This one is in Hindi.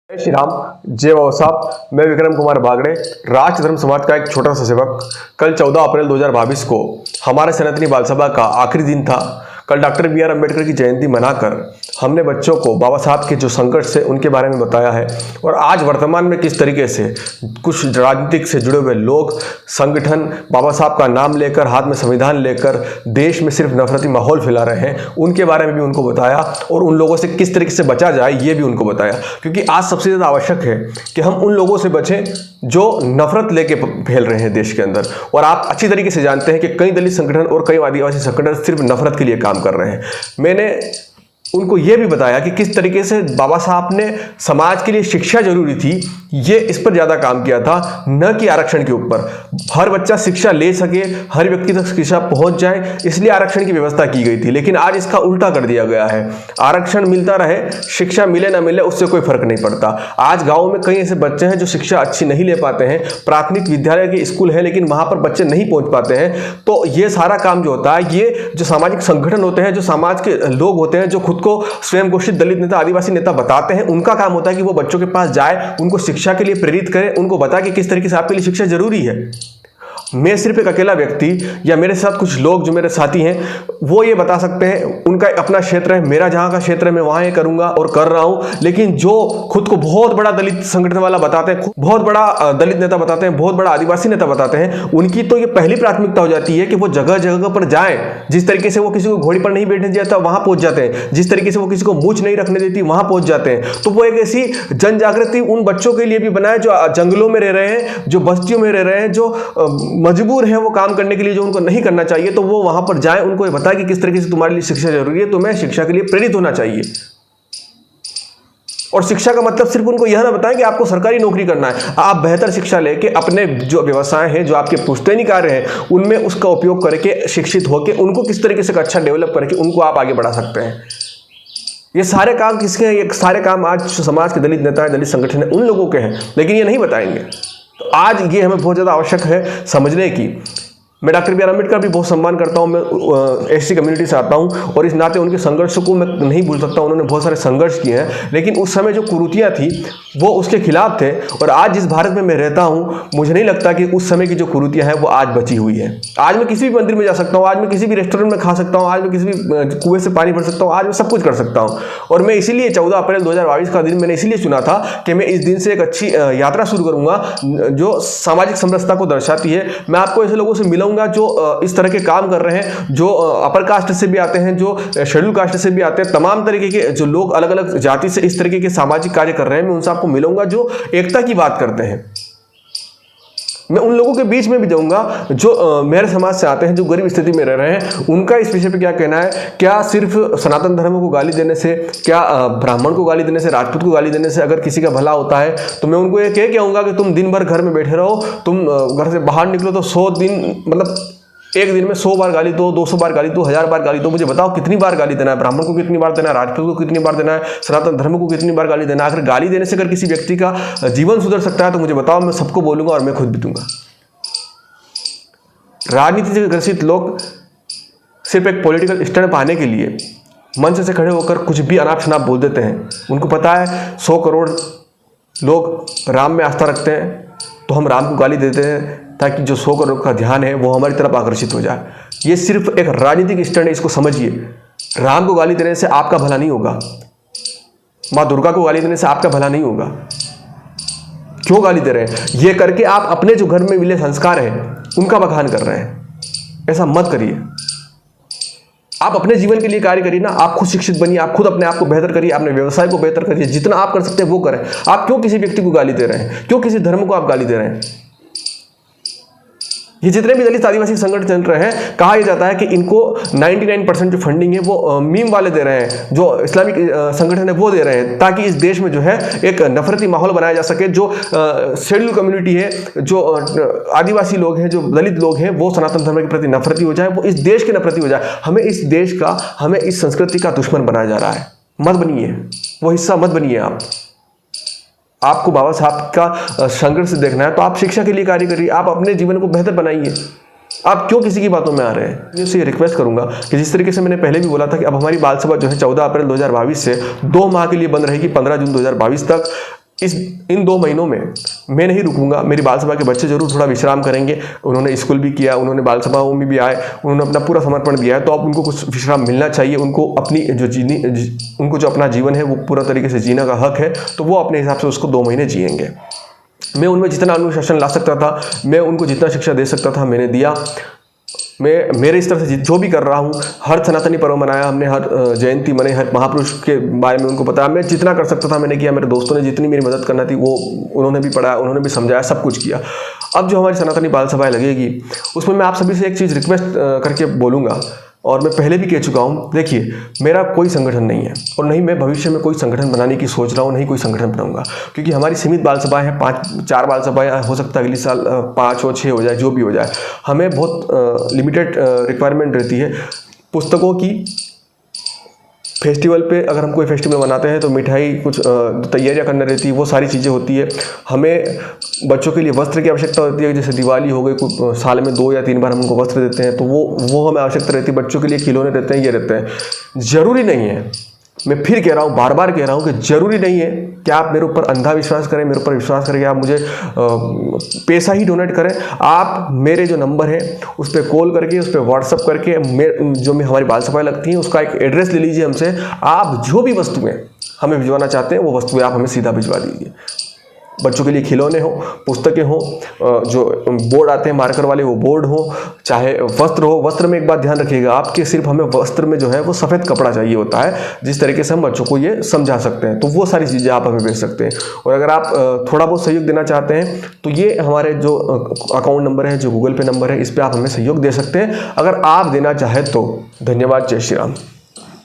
जय श्री राम। जय बाबा साहब। मैं विक्रम कुमार बागड़े, राष्ट्र धर्म समाज का एक छोटा सा सेवक। कल 14 अप्रैल 2022 को हमारे सनातनी बाल सभा का आखिरी दिन था। कल डॉक्टर बी आर अम्बेडकर की जयंती मनाकर हमने बच्चों को बाबा साहब के जो संघर्ष है उनके बारे में बताया है और आज वर्तमान में किस तरीके से कुछ राजनीतिक से जुड़े हुए लोग, संगठन बाबा साहब का नाम लेकर, हाथ में संविधान लेकर देश में सिर्फ नफरती माहौल फैला रहे हैं, उनके बारे में भी उनको बताया और उन लोगों से किस तरीके से बचा जाए ये भी उनको बताया। क्योंकि आज सबसे ज़्यादा आवश्यक है कि हम उन लोगों से बचें जो नफरत लेके फैल रहे हैं देश के अंदर। और आप अच्छी तरीके से जानते हैं कि कई दलित संगठन और कई आदिवासी संगठन सिर्फ नफरत के लिए काम कर रहे हैं। मैंने उनको ये भी बताया कि किस तरीके से बाबा साहब ने समाज के लिए शिक्षा जरूरी थी, ये इस पर ज़्यादा काम किया था, न कि आरक्षण के ऊपर। हर बच्चा शिक्षा ले सके, हर व्यक्ति तक शिक्षा पहुंच जाए, इसलिए आरक्षण की व्यवस्था की गई थी। लेकिन आज इसका उल्टा कर दिया गया है। आरक्षण मिलता रहे, शिक्षा मिले ना मिले उससे कोई फर्क नहीं पड़ता। आज गाँव में कई ऐसे बच्चे हैं जो शिक्षा अच्छी नहीं ले पाते हैं, प्राथमिक विद्यालय के स्कूल है लेकिन वहाँ पर बच्चे नहीं पहुँच पाते हैं। तो ये सारा काम जो होता है, ये जो सामाजिक संगठन होते हैं, जो समाज के लोग होते हैं, जो खुद को स्वयं घोषित दलित नेता, आदिवासी नेता बताते हैं, उनका काम होता है कि वो बच्चों के पास जाए, उनको शिक्षा के लिए प्रेरित करें, उनको बताए कि किस तरीके से आपके लिए शिक्षा जरूरी है। मैं सिर्फ एक अकेला व्यक्ति या मेरे साथ कुछ लोग जो मेरे साथी हैं वो ये बता सकते हैं, उनका अपना क्षेत्र है, मेरा जहाँ का क्षेत्र है मैं वहाँ ये करूँगा और कर रहा हूँ। लेकिन जो खुद को बहुत बड़ा दलित संगठन वाला बताते हैं, बहुत बड़ा दलित नेता बताते हैं, बहुत बड़ा आदिवासी नेता बताते हैं, उनकी तो ये पहली प्राथमिकता हो जाती है कि वो जगह जगह पर जाएं। जिस तरीके से वो किसी को घोड़ी पर नहीं बैठने देता वहाँ पहुँच जाते हैं, जिस तरीके से वो किसी को मूंछ नहीं रखने देती वहाँ पहुँच जाते हैं। तो वो एक ऐसी जन जागृति उन बच्चों के लिए भी बनाए जो जंगलों में रह रहे हैं, जो बस्तियों में रह रहे हैं, जो मजबूर है वो काम करने के लिए, जो उनको नहीं करना चाहिए। तो वो वहां पर जाए, उनको ये बताए कि किस तरीके से तुम्हारे लिए शिक्षा जरूरी है, तुम्हें शिक्षा के लिए प्रेरित होना चाहिए। और शिक्षा का मतलब सिर्फ उनको यह ना बताएं कि आपको सरकारी नौकरी करना है। आप बेहतर शिक्षा लेके अपने जो व्यवसाय हैं, जो आपके पुश्तैनी कार्य हैं, उनमें उसका उपयोग करके, शिक्षित होकर उनको किस तरीके से अच्छा डेवलप करके उनको आप आगे बढ़ा सकते हैं। ये सारे काम किसके हैं? ये सारे काम आज समाज के दलित नेता, दलित संगठन है, उन लोगों के हैं, लेकिन ये नहीं बताएंगे। तो आज ये हमें बहुत ज़्यादा आवश्यक है समझने की। मैं डॉक्टर बी आर अम्बेडकर भी बहुत सम्मान करता हूँ, मैं एससी कम्युनिटी से आता हूँ और इस नाते उनके संघर्ष को मैं नहीं भूल सकता। उन्होंने बहुत सारे संघर्ष किए हैं, लेकिन उस समय जो कुरीतियाँ थी वो उसके खिलाफ थे। और आज जिस भारत में मैं रहता हूँ, मुझे नहीं लगता कि उस समय की जो कुरीतियाँ हैं वो आज बची हुई है। आज मैं किसी भी मंदिर में जा सकता हूँ, आज मैं किसी भी रेस्टोरेंट में खा सकता हूँ, आज मैं किसी भी कुएं से पानी भर सकता हूँ, आज मैं सब कुछ कर सकता हूँ। और मैं इसीलिए 14 अप्रैल 2022 का दिन मैंने इसीलिए चुना था कि मैं इस दिन से एक अच्छी यात्रा शुरू करूँगा जो सामाजिक समरसता को दर्शाती है। मैं आपको ऐसे लोगों से मिलाऊंगा जो इस तरह के काम कर रहे हैं, जो अपर कास्ट से भी आते हैं, जो शेड्यूल कास्ट से भी आते हैं, तमाम तरीके के जो लोग अलग अलग जाति से इस तरीके के सामाजिक कार्य कर रहे हैं। मैं उनसे आपको मिलूंगा जो एकता की बात करते हैं। मैं उन लोगों के बीच में भी जाऊंगा जो मेरे समाज से आते हैं, जो गरीब स्थिति में रह रहे हैं। उनका इस विषय पे क्या कहना है? क्या सिर्फ सनातन धर्म को गाली देने से, क्या ब्राह्मण को गाली देने से, राजपूत को गाली देने से अगर किसी का भला होता है? तो मैं उनको ये कह के आऊँगा कि तुम दिन भर घर में बैठे रहो, तुम घर से बाहर निकलो तो 100 दिन, मतलब एक दिन में 100 बार गाली दो, 200 बार गाली दो, 1000 बार गाली दो। मुझे बताओ कितनी बार गाली देना है? ब्राह्मण को कितनी बार देना है? राजपूत को कितनी बार देना है? सनातन धर्म को कितनी बार गाली देना है? अगर गाली देने से अगर किसी व्यक्ति का जीवन सुधर सकता है तो मुझे बताओ, मैं सबको बोलूंगा और मैं खुद भी दूंगा। राजनीति से ग्रसित लोग सिर्फ एक पॉलिटिकल स्टैंड पाने के लिए मंच से खड़े होकर कुछ भी अनाप शनाप बोल देते हैं। उनको पता है 100 करोड़ लोग राम में आस्था रखते हैं, तो हम राम को गाली देते हैं ताकि जो 100 करोड़ का ध्यान है वो हमारी तरफ आकर्षित हो जाए। ये सिर्फ एक राजनीतिक स्टैंड है, इसको समझिए। राम को गाली देने से आपका भला नहीं होगा, माँ दुर्गा को गाली देने से आपका भला नहीं होगा। क्यों गाली दे रहे हैं? ये करके आप अपने जो घर में मिले संस्कार हैं उनका बखान कर रहे हैं। ऐसा मत करिए। आप अपने जीवन के लिए कार्य करिए ना, आप खुद शिक्षित बनिए, आप खुद अपने आप को बेहतर करिए, अपने व्यवसाय को बेहतर करिए, जितना आप कर सकते हैं वो करें। आप क्यों किसी व्यक्ति को गाली दे रहे हैं? क्यों किसी धर्म को आप गाली दे रहे हैं? ये जितने भी दलित आदिवासी संगठन चल रहे हैं, कहा यह जाता है कि इनको 99% जो फंडिंग है वो मीम वाले दे रहे हैं, जो इस्लामिक संगठन है वो दे रहे हैं, ताकि इस देश में जो है एक नफरती माहौल बनाया जा सके। जो शेड्यूल कम्युनिटी है, जो आदिवासी लोग हैं, जो दलित लोग हैं, वो सनातन धर्म के प्रति नफरती हो जाए, वो इस देश के नफरती हो जाए। हमें इस देश का, हमें इस संस्कृति का दुश्मन बनाया जा रहा है। मत बनिए, वो हिस्सा मत बनिए। आपको बाबा साहब का संघर्ष देखना है तो आप शिक्षा के लिए कार्य करिए, आप अपने जीवन को बेहतर बनाइए। आप क्यों किसी की बातों में आ रहे हैं? मैं उससे रिक्वेस्ट करूंगा कि जिस तरीके से मैंने पहले भी बोला था कि अब हमारी बाल सभा जो है 14 अप्रैल 2022 से 2 माह के लिए बंद रहेगी, 15 जून 2022 तक। इन 2 महीनों में मैं नहीं रुकूंगा। मेरी बाल सभा के बच्चे जरूर थोड़ा विश्राम करेंगे। उन्होंने स्कूल भी किया, उन्होंने बाल सभाओं में भी आए, उन्होंने अपना पूरा समर्पण दिया है, तो अब उनको कुछ विश्राम मिलना चाहिए। उनको अपनी उनको जो अपना जीवन है वो पूरा तरीके से जीने का हक है, तो वो अपने हिसाब से उसको 2 महीने जिएंगे। मैं उनमें जितना अनुशासन ला सकता था, मैं उनको जितना शिक्षा दे सकता था, मैंने दिया। मैं मेरे इस तरह से जो भी कर रहा हूँ, हर सनातनी पर्व मनाया हमने, हर जयंती मनाई, हर महापुरुष के बारे में उनको बताया। मैं जितना कर सकता था मैंने किया। मेरे दोस्तों ने जितनी मेरी मदद करना थी वो उन्होंने भी पढ़ाया, उन्होंने भी समझाया, सब कुछ किया। अब जो हमारी सनातनी बाल सभाएँ लगेगी उसमें मैं आप सभी से एक चीज़ रिक्वेस्ट करके बोलूँगा, और मैं पहले भी कह चुका हूँ। देखिए, मेरा कोई संगठन नहीं है और नहीं मैं भविष्य में कोई संगठन बनाने की सोच रहा हूँ, नहीं कोई संगठन बनाऊंगा, क्योंकि हमारी सीमित बाल सभाएँ हैं। 4 बाल सभाएँ, हो सकता है अगले साल 5 हो, 6 हो जाए, जो भी हो जाए। हमें बहुत लिमिटेड रिक्वायरमेंट रहती है पुस्तकों की। फेस्टिवल पे अगर हम कोई फेस्टिवल मनाते हैं तो मिठाई कुछ तैयारियां करनी रहती है, वो सारी चीज़ें होती है। हमें बच्चों के लिए वस्त्र की आवश्यकता होती है, जैसे दिवाली हो गई, कुछ साल में 2 या 3 बार हम उनको वस्त्र देते हैं, तो वो हमें आवश्यकता रहती है। बच्चों के लिए खिलौने रहते हैं, ये रहते हैं। ज़रूरी नहीं है, मैं फिर कह रहा हूँ, बार बार कह रहा हूँ कि ज़रूरी नहीं है कि आप मेरे ऊपर अंधा विश्वास करें, मेरे ऊपर विश्वास करें कि आप मुझे पैसा ही डोनेट करें। आप मेरे जो नंबर है उस पर कॉल करके, उस पर व्हाट्सअप करके हमारी बाल सभाएँ लगती हैं उसका एक एड्रेस ले लीजिए हमसे। आप जो भी वस्तुएं हमें भिजवाना चाहते हैं वो वस्तुएं आप हमें सीधा भिजवा दीजिए। बच्चों के लिए खिलौने हो, पुस्तकें हो, जो बोर्ड आते हैं मार्कर वाले वो बोर्ड हो, चाहे वस्त्र हो। वस्त्र में एक बात ध्यान रखिएगा, आपके सिर्फ हमें वस्त्र में जो है वो सफ़ेद कपड़ा चाहिए होता है, जिस तरीके से हम बच्चों को ये समझा सकते हैं। तो वो सारी चीज़ें आप हमें भेज सकते हैं। और अगर आप थोड़ा बहुत सहयोग देना चाहते हैं तो ये हमारे जो अकाउंट नंबर है, जो गूगल पे नंबर है, इस पर आप हमें सहयोग दे सकते हैं, अगर आप देना चाहें तो। धन्यवाद। जय श्री राम।